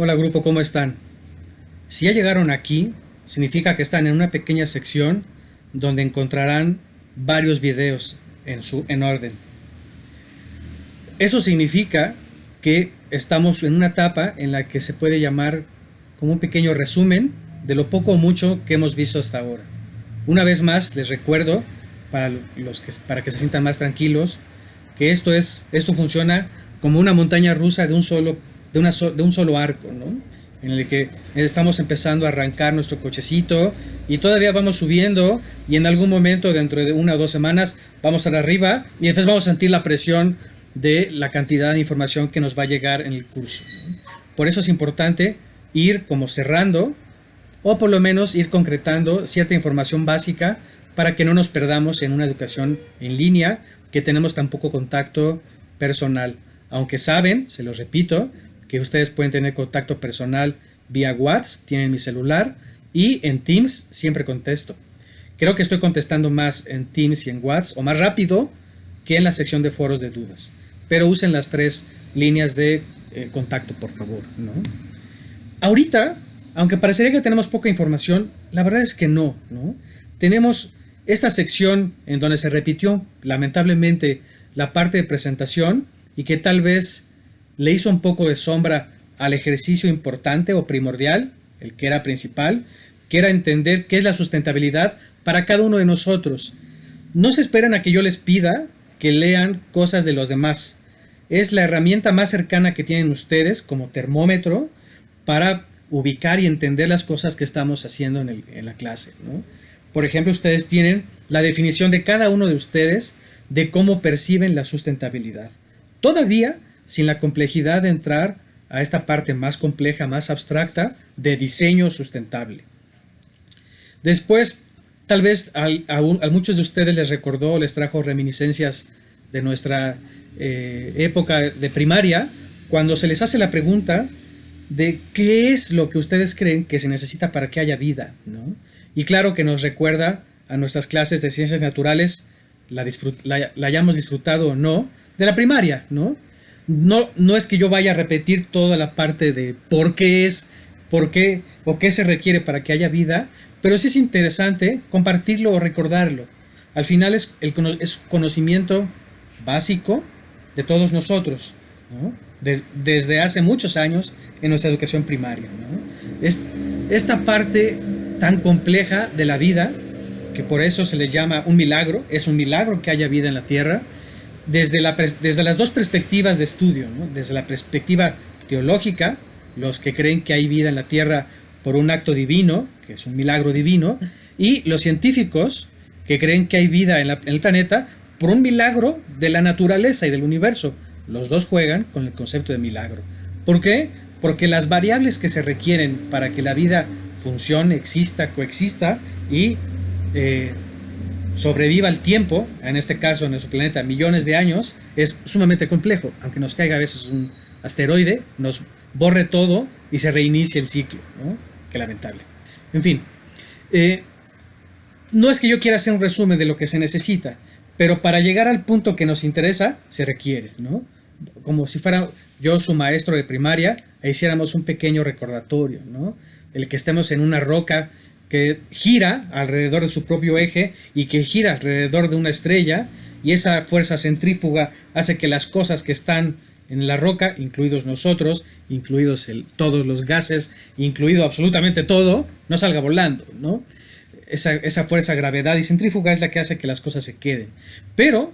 Hola grupo, ¿cómo están? Si ya llegaron aquí, significa que están en una pequeña sección donde encontrarán varios videos en orden. Eso significa que estamos en una etapa en la que se puede llamar como un pequeño resumen de lo poco o mucho que hemos visto hasta ahora. Una vez más, les recuerdo, para que se sientan más tranquilos, que esto funciona como una montaña rusa de un solo arco, ¿no? En el que estamos empezando a arrancar nuestro cochecito y todavía vamos subiendo, y en algún momento dentro de 1 o 2 semanas vamos a estar arriba y entonces vamos a sentir la presión de la cantidad de información que nos va a llegar en el curso, ¿no? Por eso es importante ir como cerrando, o por lo menos ir concretando cierta información básica para que no nos perdamos en una educación en línea que tenemos tan poco contacto personal. Aunque saben, se los repito, que ustedes pueden tener contacto personal vía WhatsApp, tienen mi celular, y en Teams siempre contesto. Creo que estoy contestando más en Teams y en WhatsApp, o más rápido que en la sección de foros de dudas. Pero usen las 3 líneas de contacto, por favor, ¿no? Ahorita, aunque parecería que tenemos poca información, la verdad es que no, ¿no? Tenemos esta sección en donde se repitió, lamentablemente, la parte de presentación y que tal vez le hizo un poco de sombra al ejercicio importante o primordial, el que era principal, que era entender qué es la sustentabilidad para cada uno de nosotros. No se esperen a que yo les pida que lean cosas de los demás. Es la herramienta más cercana que tienen ustedes como termómetro para ubicar y entender las cosas que estamos haciendo en la clase, ¿no? Por ejemplo, ustedes tienen la definición de cada uno de ustedes de cómo perciben la sustentabilidad. Todavía sin la complejidad de entrar a esta parte más compleja, más abstracta de diseño sustentable. Después, tal vez a muchos de ustedes les recordó, les trajo reminiscencias de nuestra época de primaria, cuando se les hace la pregunta de qué es lo que ustedes creen que se necesita para que haya vida, ¿no? Y claro que nos recuerda a nuestras clases de ciencias naturales, la hayamos disfrutado o no, de la primaria, ¿no? No es que yo vaya a repetir toda la parte de por qué o qué se requiere para que haya vida, pero sí es interesante compartirlo o recordarlo. Al final es conocimiento básico de todos nosotros, ¿no? Desde hace muchos años en nuestra educación primaria, ¿no? Es esta parte tan compleja de la vida, que por eso se le llama un milagro, es un milagro que haya vida en la Tierra, desde las 2 perspectivas de estudio, ¿no? Desde la perspectiva teológica, los que creen que hay vida en la Tierra por un acto divino, que es un milagro divino, y los científicos que creen que hay vida en el planeta por un milagro de la naturaleza y del universo. Los 2 juegan con el concepto de milagro. ¿Por qué? Porque las variables que se requieren para que la vida funcione, exista, coexista y sobreviva el tiempo, en este caso en nuestro planeta millones de años, es sumamente complejo. Aunque nos caiga a veces un asteroide, nos borre todo y se reinicie el ciclo, ¿no? Qué lamentable. En fin, no es que yo quiera hacer un resumen de lo que se necesita, pero para llegar al punto que nos interesa, se requiere, ¿no? Como si fuera yo su maestro de primaria, e hiciéramos un pequeño recordatorio, ¿no? El que estemos en una roca que gira alrededor de su propio eje y que gira alrededor de una estrella, y esa fuerza centrífuga hace que las cosas que están en la roca, incluidos nosotros, incluidos todos los gases, incluido absolutamente todo, no salga volando, ¿no? Esa fuerza, gravedad y centrífuga es la que hace que las cosas se queden. Pero,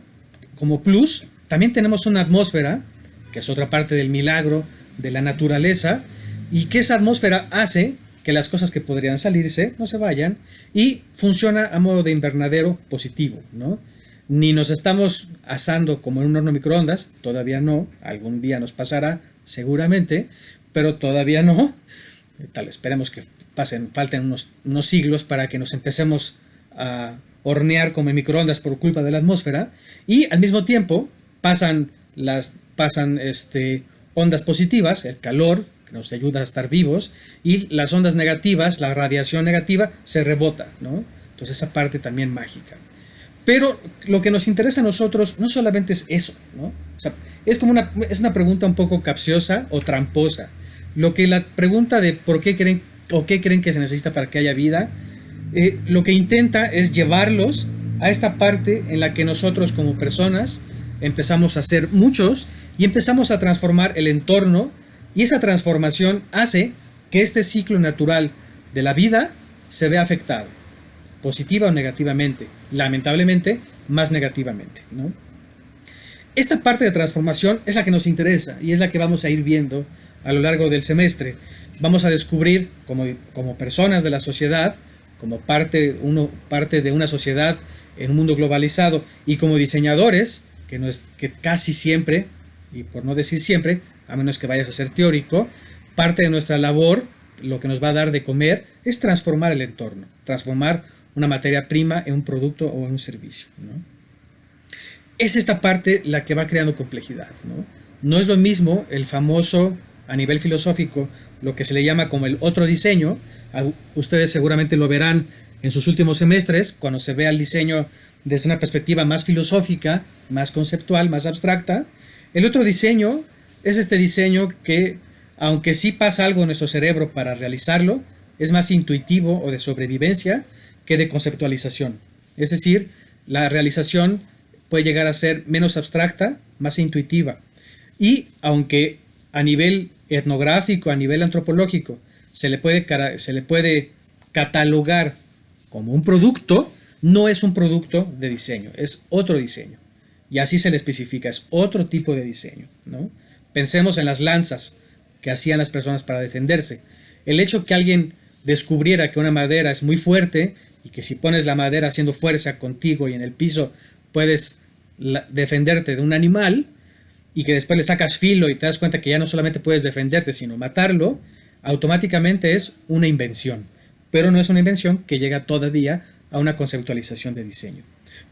como plus, también tenemos una atmósfera, que es otra parte del milagro de la naturaleza, y que esa atmósfera hace que las cosas que podrían salirse no se vayan, y funciona a modo de invernadero positivo, ¿no? Ni nos estamos asando como en un horno microondas, todavía no, algún día nos pasará seguramente, pero todavía no. Esperemos que falten unos siglos para que nos empecemos a hornear como en microondas por culpa de la atmósfera, y al mismo tiempo pasan ondas positivas, el calor que nos ayuda a estar vivos, y las ondas negativas, la radiación negativa, se rebota, ¿no? Entonces esa parte también mágica. Pero lo que nos interesa a nosotros no solamente es eso, ¿no? O sea, es una pregunta un poco capciosa o tramposa. lo que la pregunta de por qué creen o qué creen que se necesita para que haya vida, lo que intenta es llevarlos a esta parte en la que nosotros como personas empezamos a ser muchos y empezamos a transformar el entorno, y esa transformación hace que este ciclo natural de la vida se vea afectado, positiva o negativamente, lamentablemente más negativamente, ¿no? Esta parte de transformación es la que nos interesa y es la que vamos a ir viendo a lo largo del semestre. Vamos a descubrir como personas de la sociedad, como parte de una sociedad en un mundo globalizado, y como diseñadores, que casi siempre, y por no decir siempre, a menos que vayas a ser teórico, parte de nuestra labor, lo que nos va a dar de comer, es transformar el entorno, transformar una materia prima en un producto o en un servicio, ¿no? Es esta parte la que va creando complejidad, ¿no? No es lo mismo el famoso, a nivel filosófico, lo que se le llama como el otro diseño. Ustedes seguramente lo verán en sus últimos semestres, cuando se vea el diseño desde una perspectiva más filosófica, más conceptual, más abstracta. El otro diseño es este diseño que, aunque sí pasa algo en nuestro cerebro para realizarlo, es más intuitivo o de sobrevivencia que de conceptualización. Es decir, la realización puede llegar a ser menos abstracta, más intuitiva. Y aunque a nivel etnográfico, a nivel antropológico, se le puede catalogar como un producto, no es un producto de diseño, es otro diseño. Y así se le especifica, es otro tipo de diseño, ¿no? Pensemos en las lanzas que hacían las personas para defenderse. El hecho que alguien descubriera que una madera es muy fuerte y que si pones la madera haciendo fuerza contigo y en el piso puedes defenderte de un animal, y que después le sacas filo y te das cuenta que ya no solamente puedes defenderte sino matarlo, automáticamente es una invención, pero no es una invención que llega todavía a una conceptualización de diseño.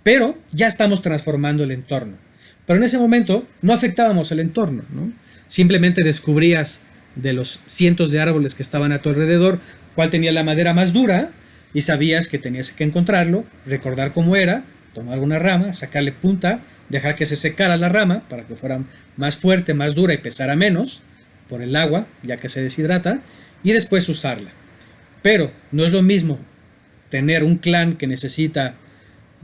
Pero ya estamos transformando el entorno. Pero en ese momento no afectábamos el entorno, ¿no? Simplemente descubrías de los cientos de árboles que estaban a tu alrededor cuál tenía la madera más dura y sabías que tenías que encontrarlo, recordar cómo era, tomar una rama, sacarle punta, dejar que se secara la rama para que fuera más fuerte, más dura y pesara menos por el agua, ya que se deshidrata, y después usarla. Pero no es lo mismo tener un clan que necesita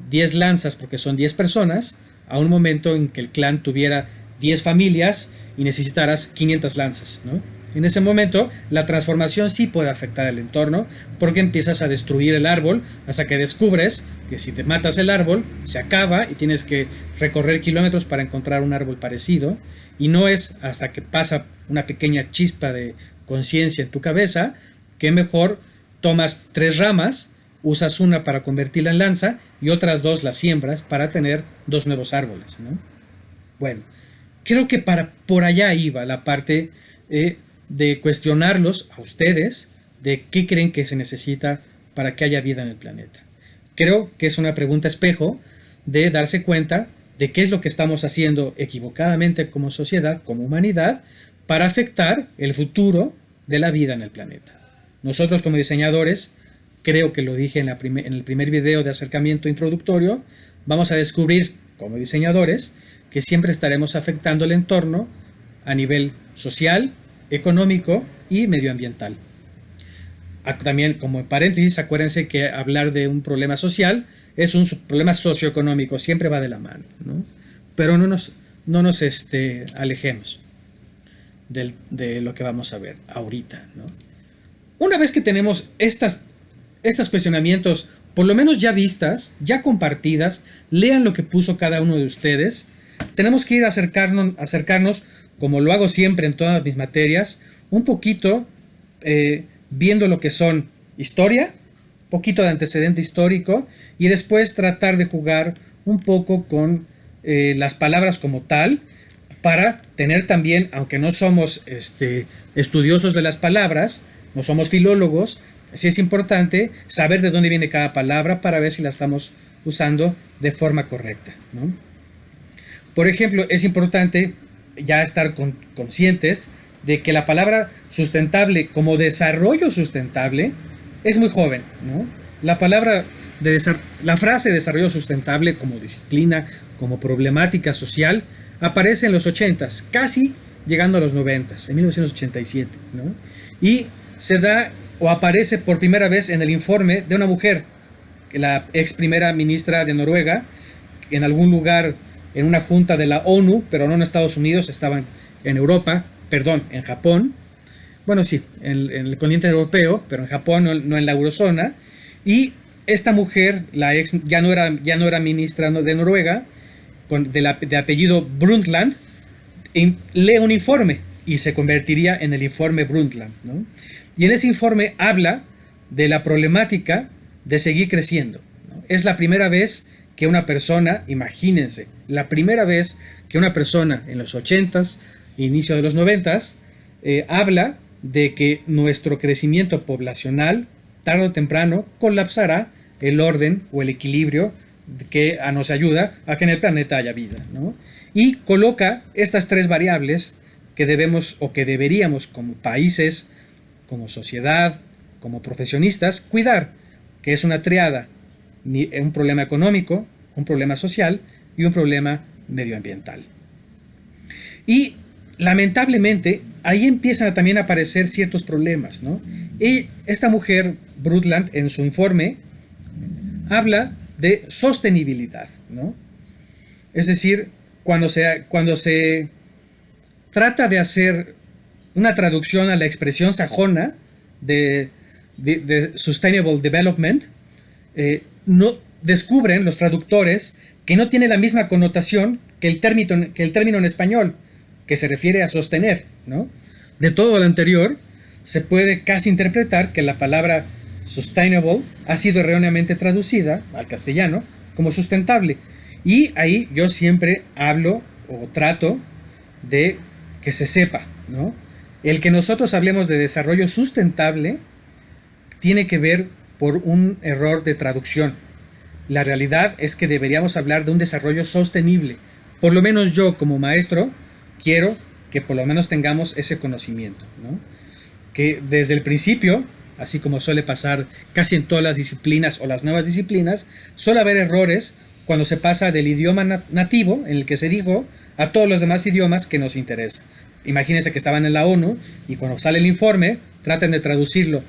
10 lanzas porque son 10 personas, a un momento en que el clan tuviera 10 familias y necesitaras 500 lanzas, ¿no? En ese momento la transformación sí puede afectar el entorno, porque empiezas a destruir el árbol hasta que descubres que si te matas el árbol se acaba y tienes que recorrer kilómetros para encontrar un árbol parecido, y no es hasta que pasa una pequeña chispa de conciencia en tu cabeza que mejor tomas 3 ramas, usas una para convertirla en lanza y otras 2 las siembras para tener 2 nuevos árboles, ¿no? Bueno, creo que por allá iba la parte de cuestionarlos a ustedes de qué creen que se necesita para que haya vida en el planeta. Creo que es una pregunta espejo de darse cuenta de qué es lo que estamos haciendo equivocadamente como sociedad, como humanidad, para afectar el futuro de la vida en el planeta. Nosotros como diseñadores, creo que lo dije en el primer video de acercamiento introductorio, vamos a descubrir como diseñadores que siempre estaremos afectando el entorno a nivel social, económico y medioambiental. También, como paréntesis, acuérdense que hablar de un problema social es un problema socioeconómico, siempre va de la mano, ¿no? Pero no nos alejemos de lo que vamos a ver ahorita, ¿no? Una vez que tenemos estos cuestionamientos, por lo menos ya vistas, ya compartidas, lean lo que puso cada uno de ustedes. Tenemos que ir a acercarnos, como lo hago siempre en todas mis materias, un poquito viendo lo que son historia, poquito de antecedente histórico, y después tratar de jugar un poco con las palabras como tal, para tener también, aunque no somos estudiosos de las palabras, no somos filólogos, sí es importante saber de dónde viene cada palabra para ver si la estamos usando de forma correcta, ¿no? Por ejemplo, es importante ya estar conscientes de que la palabra sustentable como desarrollo sustentable es muy joven, ¿no? La frase desarrollo sustentable como disciplina, como problemática social, aparece en los 80s, casi llegando a los 90, en 1987, ¿no? Y se da o aparece por primera vez en el informe de una mujer, la ex primera ministra de Noruega, en algún lugar en una junta de la ONU, pero no en Estados Unidos, estaban en Europa, perdón, en Japón, bueno sí, en el continente europeo, pero en Japón, no en la eurozona, y esta mujer, la ex, ya no era ministra de Noruega, de apellido Brundtland, lee un informe y se convertiría en el informe Brundtland, ¿no? Y en ese informe habla de la problemática de seguir creciendo, ¿no? Es la primera vez que una persona, imagínense, la primera vez que una persona en los 80s, inicio de los 90s, habla de que nuestro crecimiento poblacional, tarde o temprano, colapsará el orden o el equilibrio que nos ayuda a que en el planeta haya vida, ¿no? Y coloca estas tres variables que debemos o que deberíamos como países, como sociedad, como profesionistas, cuidar, que es una triada, un problema económico, un problema social y un problema medioambiental. Y lamentablemente ahí empiezan también a aparecer ciertos problemas, ¿no? Y esta mujer, Brundtland, en su informe, habla de sostenibilidad, ¿no? Es decir, cuando se trata de hacer una traducción a la expresión sajona de Sustainable Development, no descubren los traductores que no tiene la misma connotación que el término en español, que se refiere a sostener, ¿no? De todo lo anterior, se puede casi interpretar que la palabra sustainable ha sido erróneamente traducida al castellano como sustentable. Y ahí yo siempre hablo o trato de que se sepa, ¿no? El que nosotros hablemos de desarrollo sustentable tiene que ver por un error de traducción. La realidad es que deberíamos hablar de un desarrollo sostenible. Por lo menos yo como maestro quiero que por lo menos tengamos ese conocimiento, ¿no? Que desde el principio, así como suele pasar casi en todas las disciplinas o las nuevas disciplinas, suele haber errores cuando se pasa del idioma nativo, en el que se dijo, a todos los demás idiomas que nos interesan. Imagínense que estaban en la ONU y cuando sale el informe, traten de traducirlo,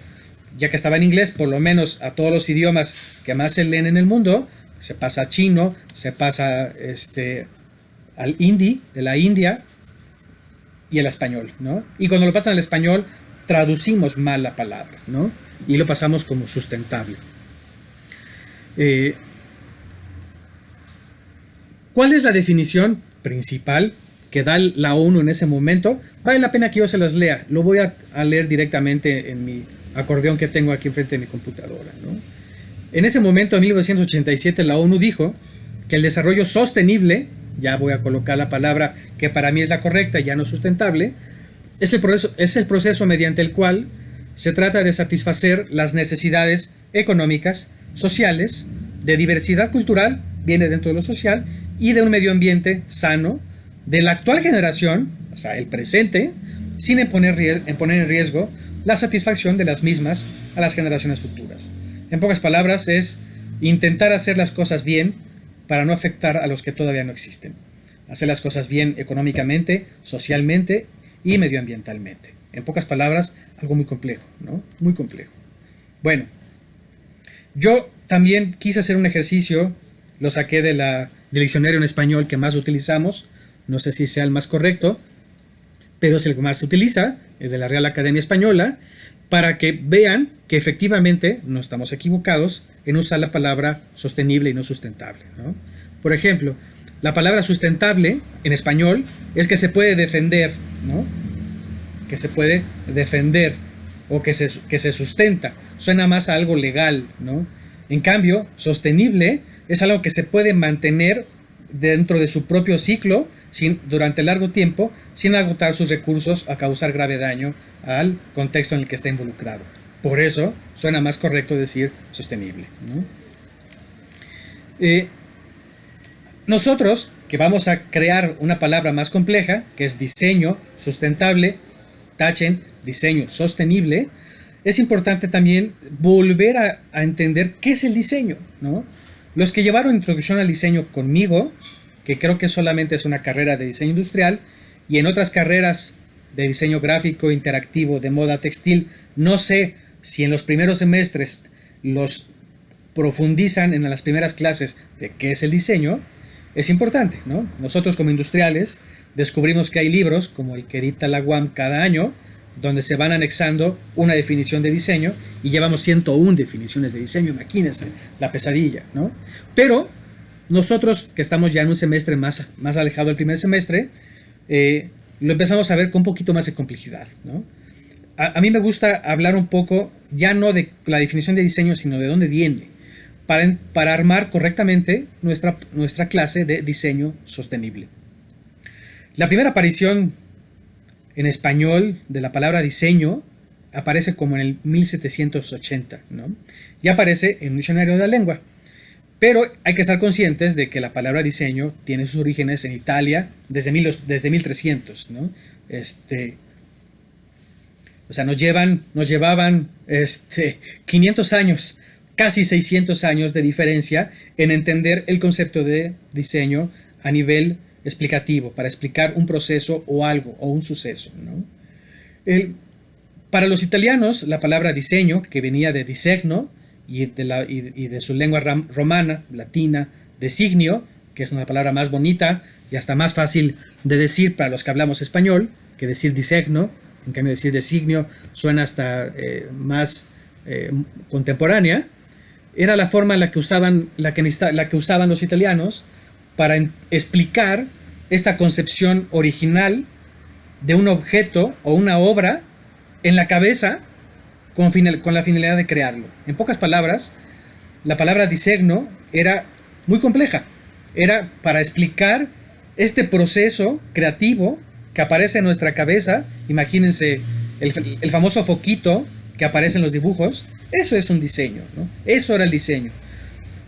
ya que estaba en inglés, por lo menos a todos los idiomas que más se leen en el mundo, se pasa a chino, se pasa al hindi, de la India, y el español, ¿no? Y cuando lo pasan al español, traducimos mal la palabra, ¿no? Y lo pasamos como sustentable. ¿Cuál es la definición principal que da la ONU en ese momento? Vale la pena que yo se las lea. Lo voy a leer directamente en mi acordeón que tengo aquí enfrente de mi computadora, ¿no? En ese momento, en 1987, la ONU dijo que el desarrollo sostenible, ya voy a colocar la palabra que para mí es la correcta, ya no sustentable, es el proceso mediante el cual se trata de satisfacer las necesidades económicas, sociales, de diversidad cultural, viene dentro de lo social, y de un medio ambiente sano, de la actual generación, o sea, el presente, sin poner en riesgo la satisfacción de las mismas a las generaciones futuras. En pocas palabras, es intentar hacer las cosas bien para no afectar a los que todavía no existen. Hacer las cosas bien económicamente, socialmente y medioambientalmente. En pocas palabras, algo muy complejo, ¿no? Muy complejo. Bueno, yo también quise hacer un ejercicio, lo saqué del diccionario en español que más utilizamos, no sé si sea el más correcto, pero es el que más se utiliza, el de la Real Academia Española, para que vean que efectivamente no estamos equivocados en usar la palabra sostenible y no sustentable, ¿no? Por ejemplo, la palabra sustentable en español es que se puede defender, ¿no? Que se puede defender o que se sustenta. Suena más a algo legal, ¿no? En cambio, sostenible es algo que se puede mantener dentro de su propio ciclo durante largo tiempo sin agotar sus recursos a causar grave daño al contexto en el que está involucrado. Por eso suena más correcto decir sostenible, ¿no? Nosotros, que vamos a crear una palabra más compleja, que es diseño sustentable, tachen diseño sostenible, es importante también volver a entender qué es el diseño, ¿no? Los que llevaron introducción al diseño conmigo, que creo que solamente es una carrera de diseño industrial, y en otras carreras de diseño gráfico, interactivo, de moda textil, no sé si en los primeros semestres los profundizan en las primeras clases de qué es el diseño, es importante, ¿no? Nosotros como industriales descubrimos que hay libros, como el que edita la UAM cada año, donde se van anexando una definición de diseño, y llevamos 101 definiciones de diseño, imagínense, la pesadilla, ¿no? Pero nosotros, que estamos ya en un semestre más alejado del primer semestre, lo empezamos a ver con un poquito más de complejidad, ¿no? A mí me gusta hablar un poco, ya no de la definición de diseño, sino de dónde viene, para armar correctamente nuestra clase de diseño sostenible. La primera aparición en español de la palabra diseño aparece como en el 1780, ¿no? Y aparece en un diccionario de la lengua. Pero hay que estar conscientes de que la palabra diseño tiene sus orígenes en Italia desde 1300, ¿no? O sea, nos llevaban 500 años, casi 600 años de diferencia en entender el concepto de diseño a nivel explicativo, para explicar un proceso o algo, o un suceso, ¿no? Para los italianos, la palabra diseño, que venía de disegno, y de su lengua romana, latina, designio, que es una palabra más bonita y hasta más fácil de decir para los que hablamos español que decir disegno. En cambio, decir designio suena hasta más contemporánea. Era la forma en la que usaban los italianos para explicar esta concepción original de un objeto o una obra en la cabeza con la finalidad de crearlo. En pocas palabras, la palabra disegno era muy compleja. Era para explicar este proceso creativo que aparece en nuestra cabeza. Imagínense el famoso foquito que aparece en los dibujos. Eso es un diseño, ¿no? Eso era el diseño.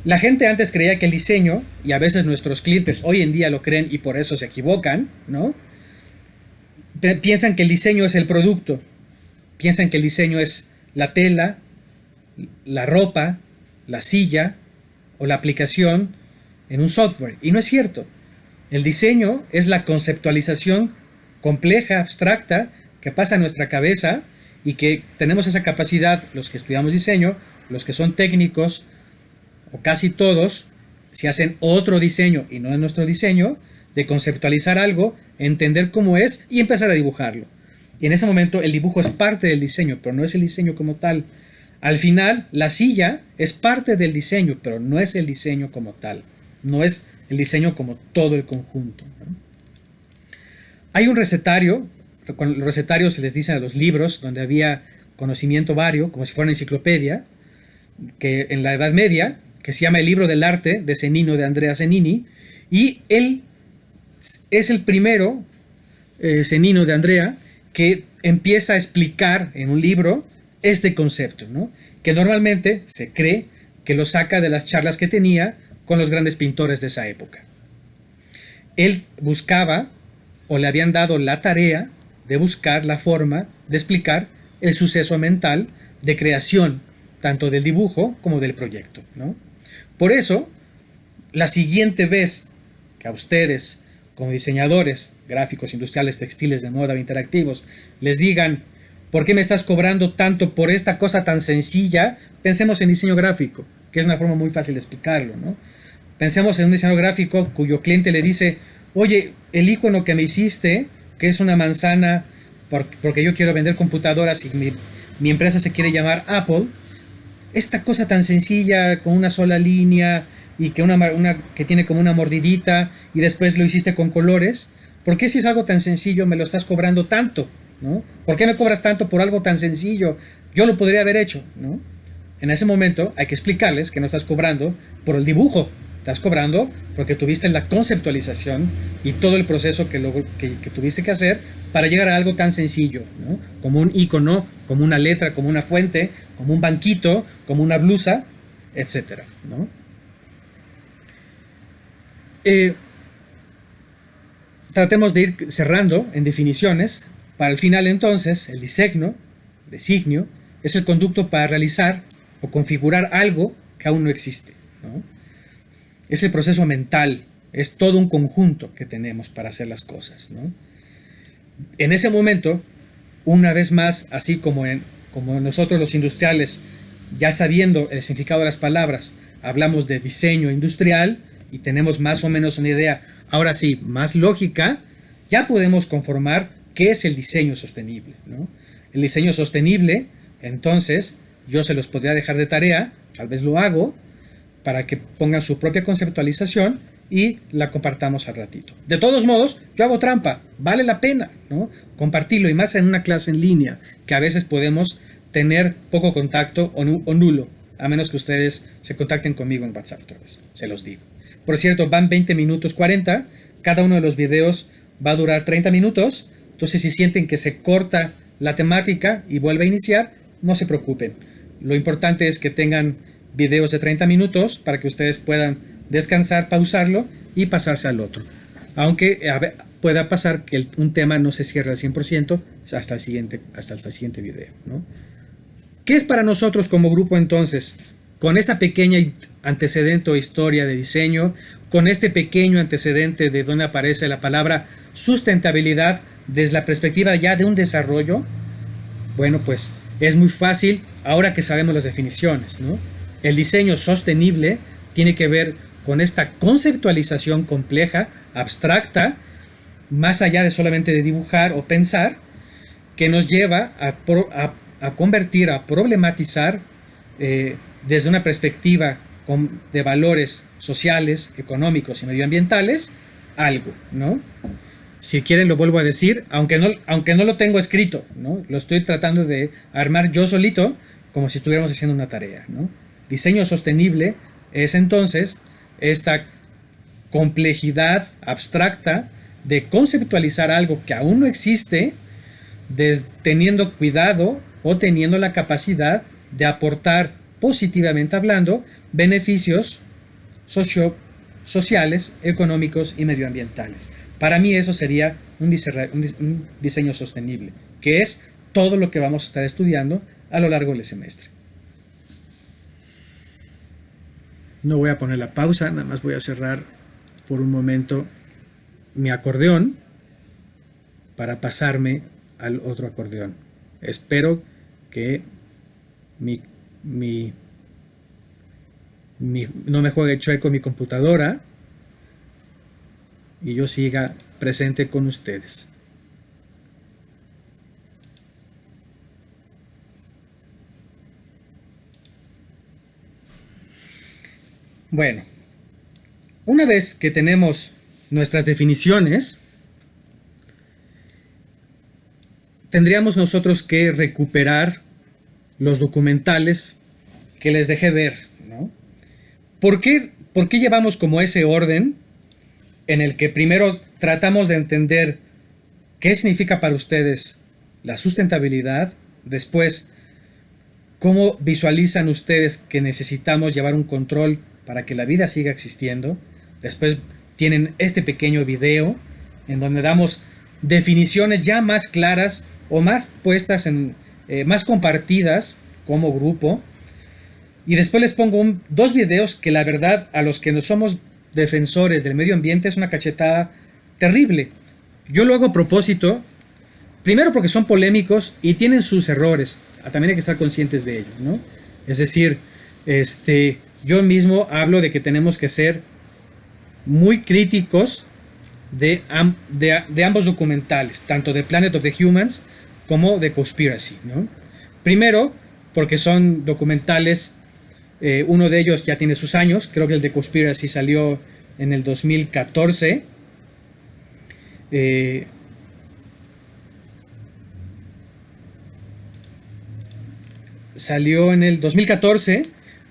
La gente antes creía que el diseño, y a veces nuestros clientes hoy en día lo creen y por eso se equivocan, ¿no? Piensan que el diseño es el producto. Piensan que el diseño es la tela, la ropa, la silla o la aplicación en un software. Y no es cierto. El diseño es la conceptualización compleja, abstracta, que pasa en nuestra cabeza y que tenemos esa capacidad, los que estudiamos diseño, los que son técnicos, o casi todos, si hacen otro diseño y no es nuestro diseño, de conceptualizar algo, entender cómo es y empezar a dibujarlo. Y en ese momento el dibujo es parte del diseño, pero no es el diseño como tal. Al final, la silla es parte del diseño, pero no es el diseño como tal. No es el diseño como todo el conjunto, ¿no? Hay un recetario, con los recetarios se les dicen a los libros, donde había conocimiento vario, como si fuera una enciclopedia, que en la Edad Media, que se llama El libro del arte de Cennino, de Andrea Cennini, y él es el primero, Cennino de Andrea, que empieza a explicar en un libro este concepto, ¿no? Que normalmente se cree que lo saca de las charlas que tenía con los grandes pintores de esa época. Él buscaba, o le habían dado la tarea de buscar la forma de explicar el suceso mental de creación, tanto del dibujo como del proyecto, ¿no? Por eso, la siguiente vez que a ustedes, como diseñadores gráficos, industriales, textiles, de moda, interactivos, les digan, ¿por qué me estás cobrando tanto por esta cosa tan sencilla? Pensemos en diseño gráfico, que es una forma muy fácil de explicarlo, ¿no? Pensemos en un diseñador gráfico cuyo cliente le dice, oye, el icono que me hiciste, que es una manzana, porque yo quiero vender computadoras y mi empresa se quiere llamar Apple, esta cosa tan sencilla, con una sola línea, y que que tiene como una mordidita, y después lo hiciste con colores, ¿por qué si es algo tan sencillo me lo estás cobrando tanto? ¿No? ¿Por qué me cobras tanto por algo tan sencillo? Yo lo podría haber hecho, ¿no? En ese momento hay que explicarles que no estás cobrando por el dibujo, estás cobrando porque tuviste la conceptualización y todo el proceso que tuviste que hacer para llegar a algo tan sencillo, ¿no? Como un icono, como una letra, como una fuente, como un banquito, como una blusa, etcétera, ¿no? Tratemos de ir cerrando en definiciones. Para el final, entonces, el designio, es el conducto para realizar o configurar algo que aún no existe, ¿no? Es el proceso mental, es todo un conjunto que tenemos para hacer las cosas, ¿no? En ese momento, una vez más, así como nosotros los industriales, ya sabiendo el significado de las palabras, hablamos de diseño industrial y tenemos más o menos una idea, ahora sí, más lógica, ya podemos conformar qué es el diseño sostenible, ¿no? El diseño sostenible, entonces, yo se los podría dejar de tarea, tal vez lo hago, para que pongan su propia conceptualización y la compartamos al ratito. De todos modos, yo hago trampa, vale la pena, ¿no? Compartirlo, y más en una clase en línea, que a veces podemos tener poco contacto o nulo, a menos que ustedes se contacten conmigo en WhatsApp otra vez, se los digo. Por cierto, van 20 minutos 40, cada uno de los videos va a durar 30 minutos, entonces si sienten que se corta la temática y vuelve a iniciar, no se preocupen. Lo importante es que tengan videos de 30 minutos para que ustedes puedan descansar, pausarlo y pasarse al otro. Aunque pueda pasar que un tema no se cierre al 100% hasta el siguiente video, ¿no? ¿Qué es para nosotros como grupo entonces? Con esta pequeña antecedente o historia de diseño, con este pequeño antecedente de donde aparece la palabra sustentabilidad desde la perspectiva ya de un desarrollo, bueno, pues es muy fácil ahora que sabemos las definiciones, ¿no? El diseño sostenible tiene que ver con esta conceptualización compleja, abstracta, más allá de solamente de dibujar o pensar, que nos lleva a convertir, a problematizar desde una perspectiva de valores sociales, económicos y medioambientales, algo, ¿no? Si quieren lo vuelvo a decir, aunque no lo tengo escrito, ¿no? Lo estoy tratando de armar yo solito, como si estuviéramos haciendo una tarea, ¿no? Diseño sostenible es entonces esta complejidad abstracta de conceptualizar algo que aún no existe, teniendo cuidado o teniendo la capacidad de aportar positivamente hablando beneficios sociales, económicos y medioambientales. Para mí eso sería un diseño sostenible, que es todo lo que vamos a estar estudiando a lo largo del semestre. No voy a poner la pausa, nada más voy a cerrar por un momento mi acordeón para pasarme al otro acordeón. Espero que no me juegue chueco mi computadora y yo siga presente con ustedes. Bueno, una vez que tenemos nuestras definiciones, tendríamos nosotros que recuperar los documentales que les dejé ver, ¿no? ¿Por qué llevamos como ese orden en el que primero tratamos de entender qué significa para ustedes la sustentabilidad, después cómo visualizan ustedes que necesitamos llevar un control para que la vida siga existiendo, después tienen este pequeño video en donde damos definiciones ya más claras o más puestas más compartidas como grupo, y después les pongo dos videos que la verdad a los que no somos defensores del medio ambiente es una cachetada terrible. Yo lo hago a propósito, primero porque son polémicos y tienen sus errores, también hay que estar conscientes de ello, ¿no? Es decir, yo mismo hablo de que tenemos que ser muy críticos de ambos documentales, tanto de Planet of the Humans como de Cowspiracy, ¿no? Primero, porque son documentales, uno de ellos ya tiene sus años, creo que el de Cowspiracy salió en el 2014. Salió en el 2014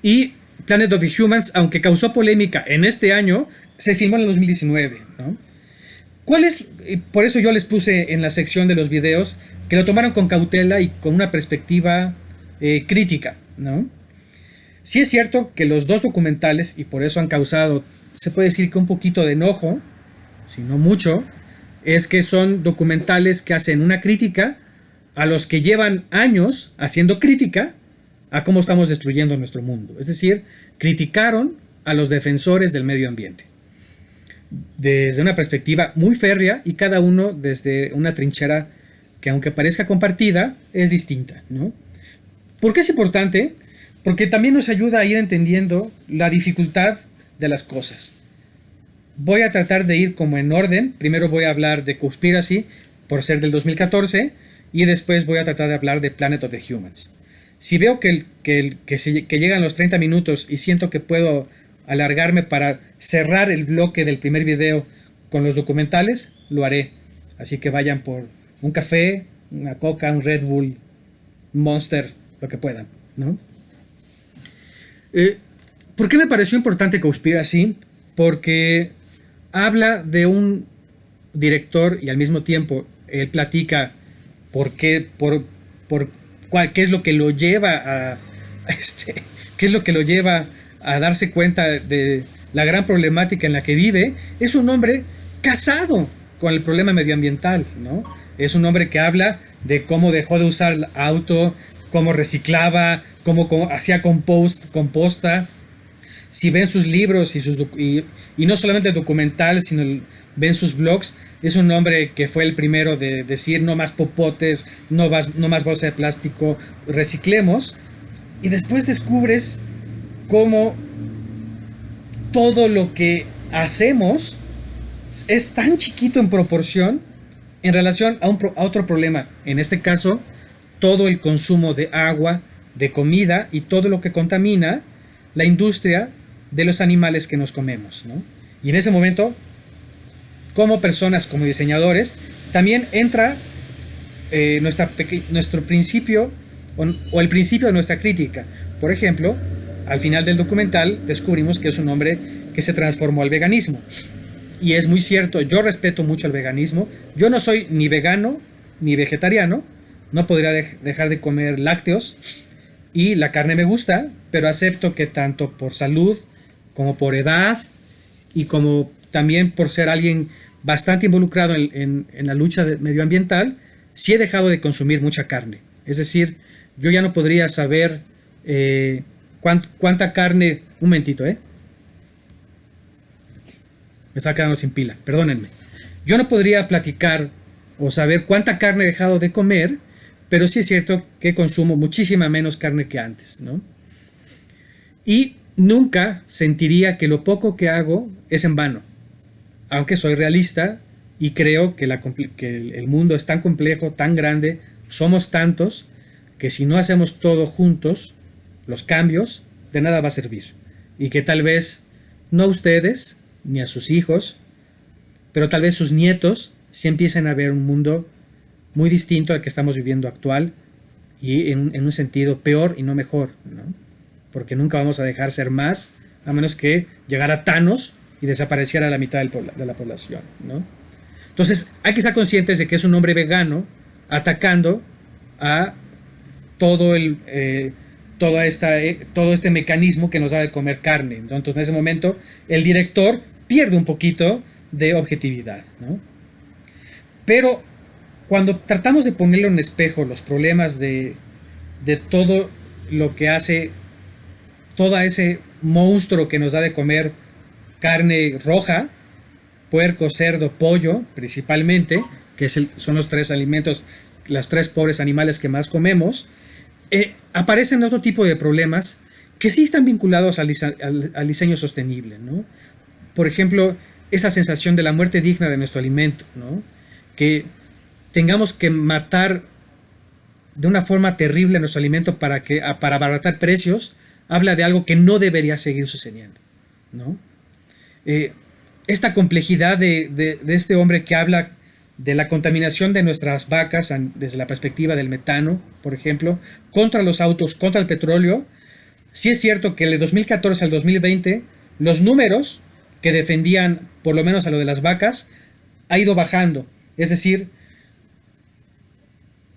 y Planet of the Humans, aunque causó polémica en este año, se filmó en el 2019, ¿no? Por eso yo les puse en la sección de los videos que lo tomaron con cautela y con una perspectiva crítica, ¿no? Sí es cierto que los dos documentales, y por eso han causado, se puede decir que un poquito de enojo, si no mucho, es que son documentales que hacen una crítica a los que llevan años haciendo crítica a cómo estamos destruyendo nuestro mundo. Es decir, criticaron a los defensores del medio ambiente. desde una perspectiva muy férrea y cada uno desde una trinchera que, aunque parezca compartida, es distinta, ¿no? ¿Por qué es importante? Porque también nos ayuda a ir entendiendo la dificultad de las cosas. Voy a tratar de ir como en orden. Primero voy a hablar de Cowspiracy por ser del 2014 y después voy a tratar de hablar de Planet of the Humans. Si veo que llegan los 30 minutos y siento que puedo alargarme para cerrar el bloque del primer video con los documentales, lo haré. Así que vayan por un café, una coca, un Red Bull, un Monster, lo que puedan, ¿no? ¿Por qué me pareció importante Cowspiracy? Porque habla de un director y al mismo tiempo él platica qué es lo que lo lleva qué es lo que lo lleva a darse cuenta de la gran problemática en la que vive. Es un hombre casado con el problema medioambiental, ¿no? Es un hombre que habla de cómo dejó de usar el auto, cómo reciclaba, cómo hacía composta. Si ven sus libros y no solamente documentales, sino ven sus blogs, es un hombre que fue el primero de decir no más popotes, no más bolsa de plástico, reciclemos. Y después descubres cómo todo lo que hacemos es tan chiquito en proporción en relación a otro problema. En este caso, todo el consumo de agua, de comida y todo lo que contamina la industria de los animales que nos comemos, ¿no? Y en ese momento, como personas, como diseñadores, también entra nuestro principio o el principio de nuestra crítica. Por ejemplo, al final del documental descubrimos que es un hombre que se transformó al veganismo. Y es muy cierto, yo respeto mucho el veganismo. Yo no soy ni vegano ni vegetariano, no podría dejar de comer lácteos y la carne me gusta, pero acepto que tanto por salud como por edad y como también por ser alguien bastante involucrado en la lucha medioambiental, sí he dejado de consumir mucha carne. Es decir, yo ya no podría saber cuánta carne... Un momentito, Me estaba quedando sin pila, perdónenme. Yo no podría platicar o saber cuánta carne he dejado de comer, pero sí es cierto que consumo muchísima menos carne que antes, ¿no? Y nunca sentiría que lo poco que hago es en vano, aunque soy realista y creo que el mundo es tan complejo, tan grande, somos tantos, que si no hacemos todo juntos, los cambios, de nada va a servir. Y que tal vez no a ustedes, ni a sus hijos, pero tal vez sus nietos sí empiecen a ver un mundo muy distinto al que estamos viviendo actual y en un sentido peor y no mejor, ¿no? Porque nunca vamos a dejar ser más a menos que llegara Thanos y desapareciera la mitad de la población, ¿no? Entonces hay que estar conscientes de que es un hombre vegano atacando a todo este mecanismo que nos da de comer carne, ¿no? Entonces en ese momento el director pierde un poquito de objetividad, ¿no? Pero cuando tratamos de ponerle en espejo los problemas de todo lo que hace todo ese monstruo que nos da de comer carne roja, puerco, cerdo, pollo, principalmente, que son los tres alimentos, los tres pobres animales que más comemos, aparecen otro tipo de problemas que sí están vinculados al diseño sostenible, ¿no? Por ejemplo, esa sensación de la muerte digna de nuestro alimento, ¿no? Que tengamos que matar de una forma terrible nuestro alimento para abaratar precios, habla de algo que no debería seguir sucediendo, ¿no? Esta complejidad de este hombre que habla de la contaminación de nuestras vacas desde la perspectiva del metano, por ejemplo, contra los autos, contra el petróleo. Sí es cierto que de 2014 al 2020 los números que defendían por lo menos a lo de las vacas ha ido bajando. Es decir,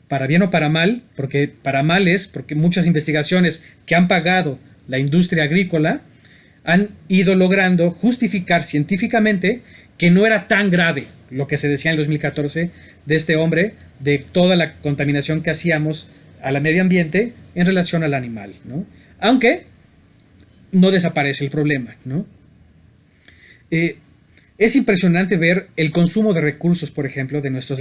para bien o para mal, porque para mal es porque muchas investigaciones que han pagado la industria agrícola han ido logrando justificar científicamente que no era tan grave lo que se decía en el 2014 de este hombre, de toda la contaminación que hacíamos al medio ambiente en relación al animal, ¿no? Aunque no desaparece el problema, ¿no? Es impresionante ver el consumo de recursos, por ejemplo, de nuestro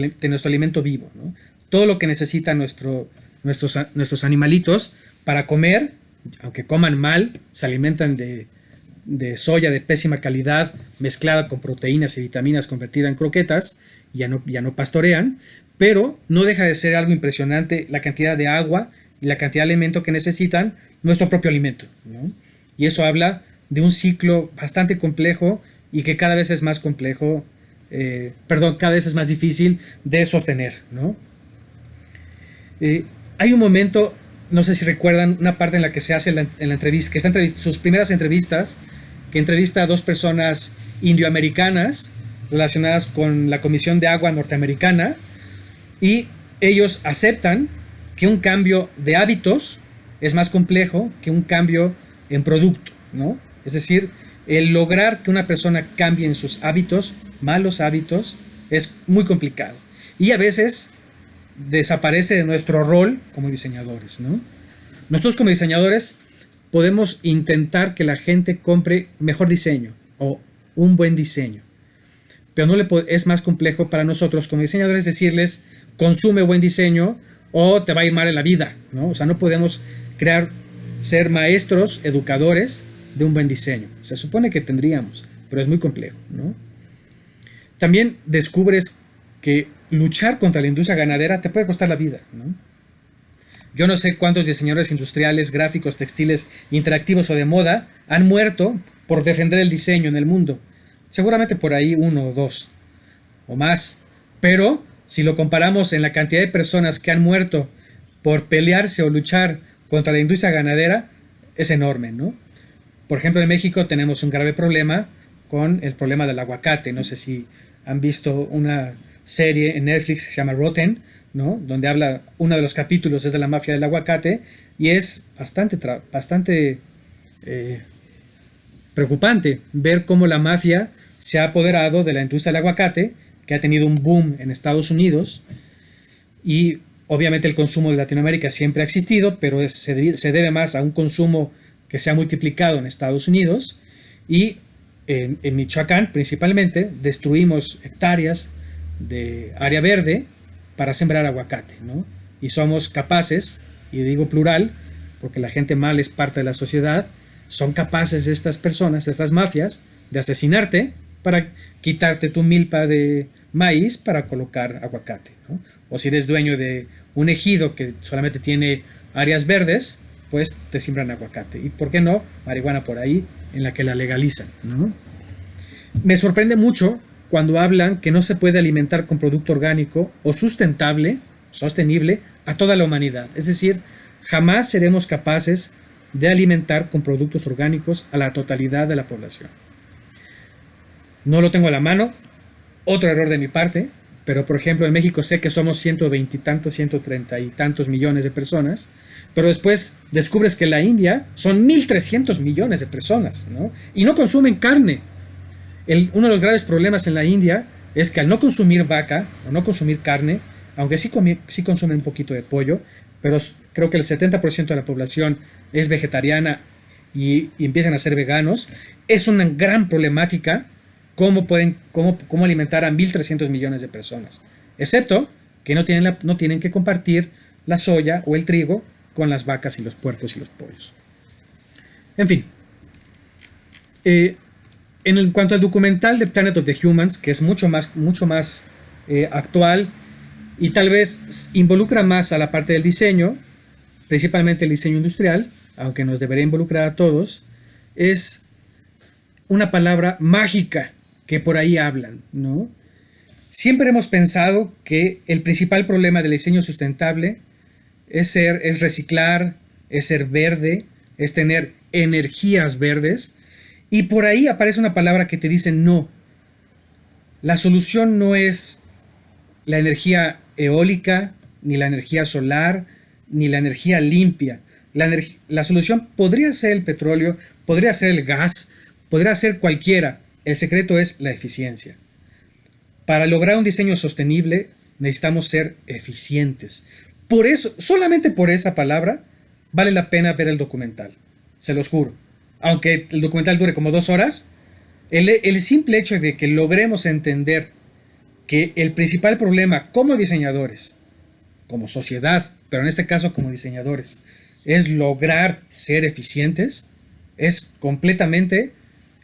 alimento vivo, ¿no? Todo lo que necesitan nuestros animalitos para comer, aunque coman mal, se alimentan de soya de pésima calidad, mezclada con proteínas y vitaminas convertida en croquetas, ya no pastorean, pero no deja de ser algo impresionante la cantidad de agua y la cantidad de alimento que necesitan nuestro propio alimento, ¿no? Y eso habla de un ciclo bastante complejo y que cada vez es más complejo, cada vez es más difícil de sostener, ¿no? Hay un momento, no sé si recuerdan, una parte en la que se hace en la entrevista, que está sus primeras entrevistas, que entrevista a dos personas indioamericanas relacionadas con la Comisión de Agua norteamericana, y ellos aceptan que un cambio de hábitos es más complejo que un cambio en producto, ¿no? Es decir, el lograr que una persona cambie en sus hábitos, malos hábitos, es muy complicado. Y a veces desaparece de nuestro rol como diseñadores, ¿no? Nosotros como diseñadores podemos intentar que la gente compre mejor diseño o un buen diseño, pero es más complejo para nosotros como diseñadores decirles consume buen diseño o te va a ir mal en la vida, ¿no? O sea, no podemos ser maestros, educadores de un buen diseño. Se supone que tendríamos, pero es muy complejo, ¿no? También descubres que luchar contra la industria ganadera te puede costar la vida, ¿no? Yo no sé cuántos diseñadores industriales, gráficos, textiles, interactivos o de moda han muerto por defender el diseño en el mundo. Seguramente por ahí 1 o 2 o más. Pero si lo comparamos en la cantidad de personas que han muerto por pelearse o luchar contra la industria ganadera, es enorme, ¿no? Por ejemplo, en México tenemos un grave problema con el problema del aguacate. No sé si han visto una serie en Netflix que se llama Rotten, ¿no? Donde habla, uno de los capítulos es de la mafia del aguacate y es bastante preocupante ver cómo la mafia se ha apoderado de la industria del aguacate, que ha tenido un boom en Estados Unidos, y obviamente el consumo de Latinoamérica siempre ha existido, pero se debe más a un consumo que se ha multiplicado en Estados Unidos, y en Michoacán principalmente destruimos hectáreas de área verde para sembrar aguacate, ¿no? Y somos capaces, y digo plural, porque la gente mal es parte de la sociedad, son capaces estas personas, estas mafias, de asesinarte para quitarte tu milpa de maíz para colocar aguacate, ¿no? O si eres dueño de un ejido que solamente tiene áreas verdes, pues te siembran aguacate. Y por qué no, marihuana por ahí, en la que la legalizan, ¿no? Me sorprende mucho cuando hablan que no se puede alimentar con producto orgánico o sostenible a toda la humanidad. Es decir, jamás seremos capaces de alimentar con productos orgánicos a la totalidad de la población. No lo tengo a la mano, otro error de mi parte, pero por ejemplo en México sé que somos 120 y tantos, 130 y tantos millones de personas, pero después descubres que en la India son 1.300 millones de personas, ¿no? Y no consumen carne. Uno de los graves problemas en la India es que al no consumir vaca o no consumir carne, aunque sí consumen un poquito de pollo, pero creo que el 70% de la población es vegetariana y empiezan a ser veganos, es una gran problemática cómo alimentar a 1.300 millones de personas, excepto que no tienen que compartir la soya o el trigo con las vacas y los puercos y los pollos. En fin, en cuanto al documental de Planet of the Humans, que es mucho más actual y tal vez involucra más a la parte del diseño, principalmente el diseño industrial, aunque nos debería involucrar a todos, es una palabra mágica que por ahí hablan, ¿no? Siempre hemos pensado que el principal problema del diseño sustentable es reciclar, es ser verde, es tener energías verdes, y por ahí aparece una palabra que te dice no. La solución no es la energía eólica, ni la energía solar, ni la energía limpia. La solución podría ser el petróleo, podría ser el gas, podría ser cualquiera. El secreto es la eficiencia. Para lograr un diseño sostenible necesitamos ser eficientes. Por eso, solamente por esa palabra, vale la pena ver el documental. Se los juro. Aunque el documental dure como 2 horas, El simple hecho de que logremos entender que el principal problema como diseñadores, como sociedad, pero en este caso como diseñadores, es lograr ser eficientes, es completamente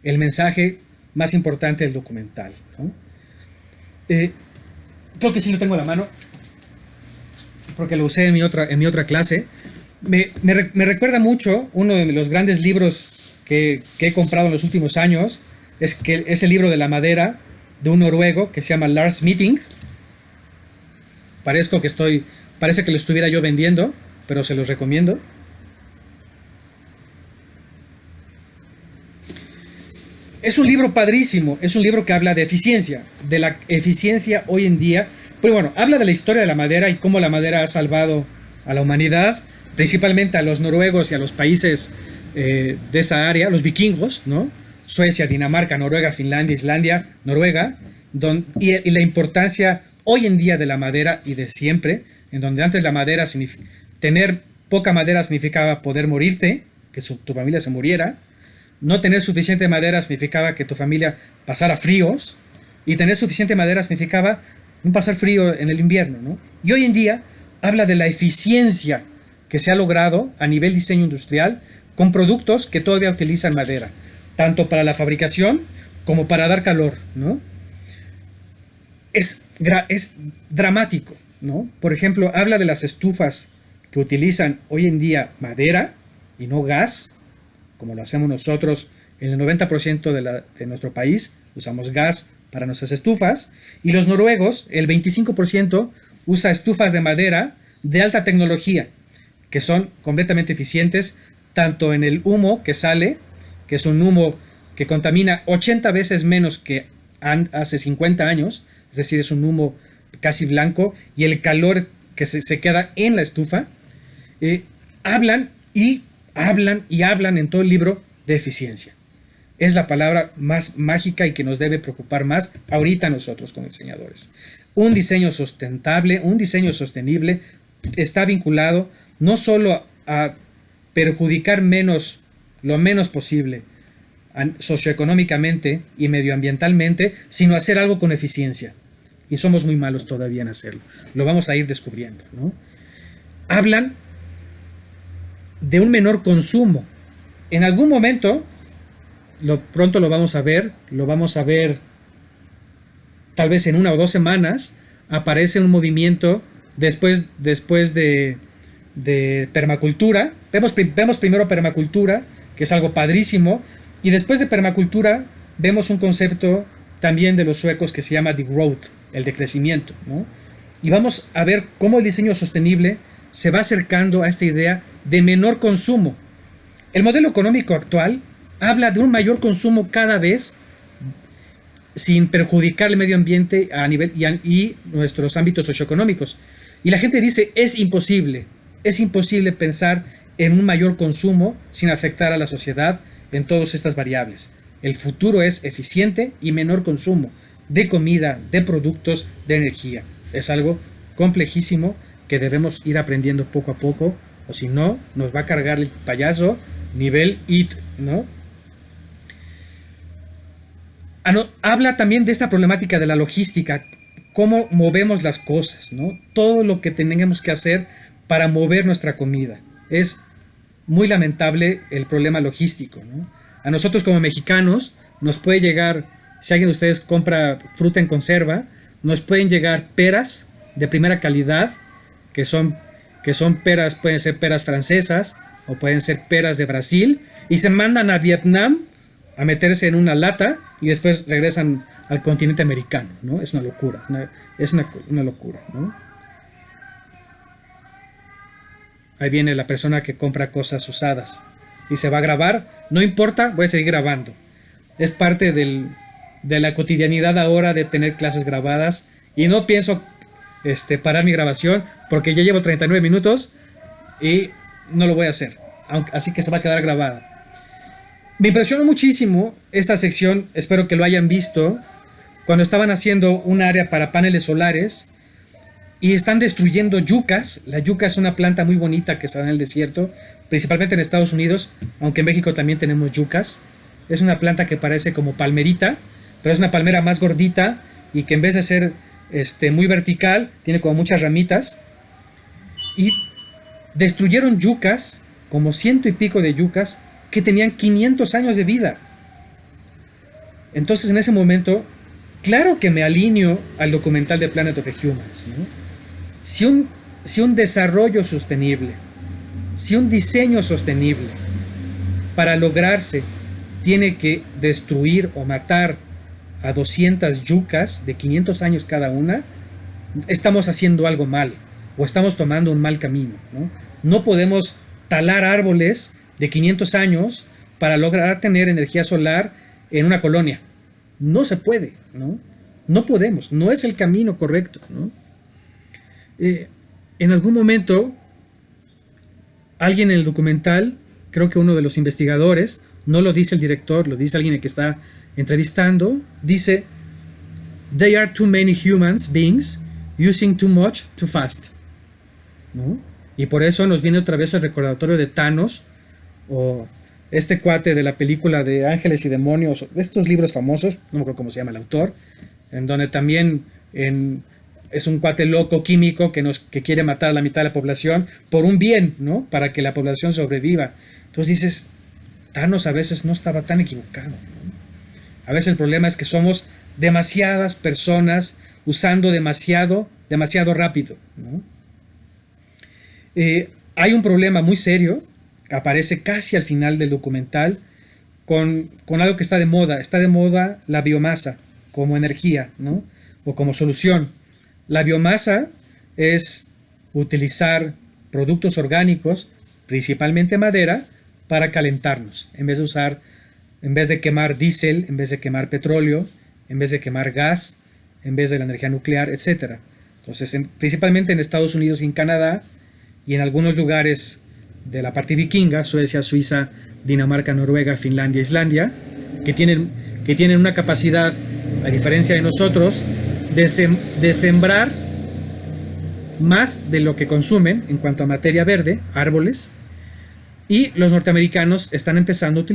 el mensaje más importante del documental, ¿no? Creo que sí lo tengo a la mano, porque lo usé en mi otra clase. Me recuerda mucho uno de los grandes libros que he comprado en los últimos años, es el libro de la madera de un noruego que se llama Lars Meeting. Parece que lo estuviera yo vendiendo, pero se los recomiendo. Es un libro padrísimo, es un libro que habla de eficiencia, de la eficiencia hoy en día. Pero bueno, habla de la historia de la madera y cómo la madera ha salvado a la humanidad, principalmente a los noruegos y a los países de esa área, los vikingos, ¿no? Suecia, Dinamarca, Noruega, Finlandia, Islandia, Noruega, y la importancia hoy en día de la madera y de siempre, en donde antes la madera, tener poca madera significaba poder morirte, que tu familia se muriera. No tener suficiente madera significaba que tu familia pasara fríos, y tener suficiente madera significaba no pasar frío en el invierno, ¿no? Y hoy en día habla de la eficiencia que se ha logrado a nivel diseño industrial con productos que todavía utilizan madera, tanto para la fabricación como para dar calor, ¿no? Es dramático, ¿no? Por ejemplo, habla de las estufas que utilizan hoy en día madera y no gas, como lo hacemos nosotros. En el 90% de nuestro país usamos gas para nuestras estufas, y los noruegos, el 25%, usa estufas de madera de alta tecnología, que son completamente eficientes, tanto en el humo que sale, que es un humo que contamina 80 veces menos que hace 50 años, es decir, es un humo casi blanco, y el calor que se queda en la estufa. Hablan en todo el libro de eficiencia. Es la palabra más mágica y que nos debe preocupar más ahorita nosotros como diseñadores. Un diseño sustentable, un diseño sostenible está vinculado no solo a perjudicar lo menos posible socioeconómicamente y medioambientalmente, sino hacer algo con eficiencia. Y somos muy malos todavía en hacerlo. Lo vamos a ir descubriendo, ¿no? Hablan de un menor consumo. En algún momento, pronto lo vamos a ver tal vez en 1 o 2 semanas, aparece un movimiento después de permacultura. Vemos primero permacultura, que es algo padrísimo, y después de permacultura vemos un concepto también de los suecos que se llama degrowth, el decrecimiento, ¿no? Y vamos a ver cómo el diseño sostenible se va acercando a esta idea de menor consumo. El modelo económico actual habla de un mayor consumo cada vez sin perjudicar el medio ambiente a nivel y nuestros ámbitos socioeconómicos. Y la gente dice, es imposible pensar en un mayor consumo sin afectar a la sociedad en todas estas variables. El futuro es eficiente y menor consumo de comida, de productos, de energía. Es algo complejísimo que debemos ir aprendiendo poco a poco, o si no, nos va a cargar el payaso nivel IT, ¿no? Habla también de esta problemática de la logística, cómo movemos las cosas, ¿no? Todo lo que tenemos que hacer para mover nuestra comida. Es muy lamentable el problema logístico, ¿no? A nosotros como mexicanos nos puede llegar, si alguien de ustedes compra fruta en conserva, nos pueden llegar peras de primera calidad, que son peras, pueden ser peras francesas o pueden ser peras de Brasil, y se mandan a Vietnam a meterse en una lata y después regresan al continente americano, ¿no? Es una locura, es una locura, ¿no? Ahí viene la persona que compra cosas usadas y se va a grabar. No importa, voy a seguir grabando. Es parte de la cotidianidad ahora de tener clases grabadas, y no pienso parar mi grabación porque ya llevo 39 minutos y no lo voy a hacer, así que se va a quedar grabada. Me impresionó muchísimo esta sección, espero que lo hayan visto, cuando estaban haciendo un área para paneles solares y están destruyendo yucas. La yuca es una planta muy bonita que está en el desierto, principalmente en Estados Unidos, aunque en México también tenemos yucas. es una planta que parece como palmerita, pero es una palmera más gordita y que en vez de ser muy vertical, tiene como muchas ramitas. Y destruyeron yucas, como 100 y pico de yucas, que tenían 500 años de vida. Entonces en ese momento, claro que me alineo al documental de Planet of the Humans, ¿no? Si un desarrollo sostenible, si un diseño sostenible para lograrse tiene que destruir o matar a 200 yucas de 500 años cada una, estamos haciendo algo mal o estamos tomando un mal camino, ¿no? No podemos talar árboles de 500 años para lograr tener energía solar en una colonia. No se puede, ¿no? No podemos, no es el camino correcto, ¿no? En algún momento, alguien en el documental, creo que uno de los investigadores, no lo dice el director, lo dice alguien que está entrevistando, dice: "They are too many humans beings using too much too fast", ¿no? Y por eso nos viene otra vez el recordatorio de Thanos, o este cuate de la película de Ángeles y Demonios, de estos libros famosos, no me acuerdo cómo se llama el autor, en donde también es un cuate loco químico que quiere matar a la mitad de la población por un bien, ¿no? Para que la población sobreviva. Entonces dices, Thanos a veces no estaba tan equivocado, ¿no? A veces el problema es que somos demasiadas personas usando demasiado rápido, ¿no? Hay un problema muy serio que aparece casi al final del documental con algo que está de moda. Está de moda la biomasa como energía, ¿no? O como solución. La biomasa es utilizar productos orgánicos, principalmente madera, para calentarnos. En vez de quemar diésel, en vez de quemar petróleo, en vez de quemar gas, en vez de la energía nuclear, etc. Entonces, principalmente en Estados Unidos y en Canadá, y en algunos lugares de la parte vikinga, Suecia, Suiza, Dinamarca, Noruega, Finlandia, Islandia, que tienen una capacidad, a diferencia de nosotros, de sembrar más de lo que consumen en cuanto a materia verde, árboles, y los norteamericanos están empezando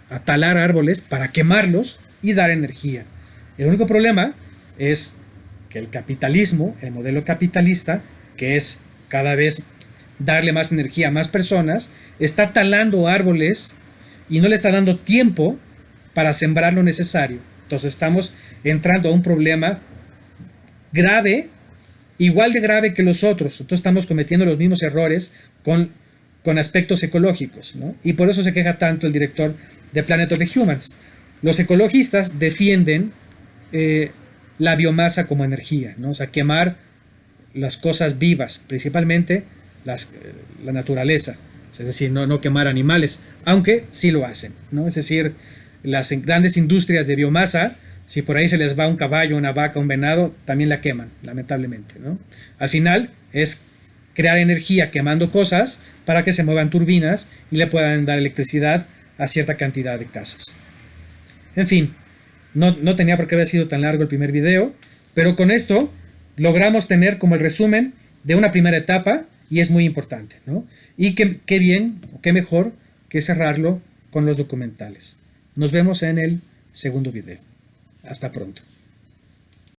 a talar árboles para quemarlos y dar energía. El único problema es que el capitalismo, el modelo capitalista, que es cada vez darle más energía a más personas, está talando árboles y no le está dando tiempo para sembrar lo necesario. Entonces estamos entrando a un problema grave, igual de grave que los otros. Entonces estamos cometiendo los mismos errores con aspectos ecológicos, ¿no? Y por eso se queja tanto el director de Planet of the Humans. Los ecologistas defienden la biomasa como energía, ¿no? O sea, quemar las cosas vivas, principalmente la naturaleza, es decir, no quemar animales, aunque sí lo hacen, ¿no? Es decir, las grandes industrias de biomasa, si por ahí se les va un caballo, una vaca, un venado, también la queman, lamentablemente, ¿no? Al final es crear energía quemando cosas para que se muevan turbinas y le puedan dar electricidad a cierta cantidad de casas. En fin, no tenía por qué haber sido tan largo el primer video, pero con esto logramos tener como el resumen de una primera etapa, y es muy importante, ¿no? Y qué bien, o qué mejor que cerrarlo con los documentales. Nos vemos en el segundo video. Hasta pronto.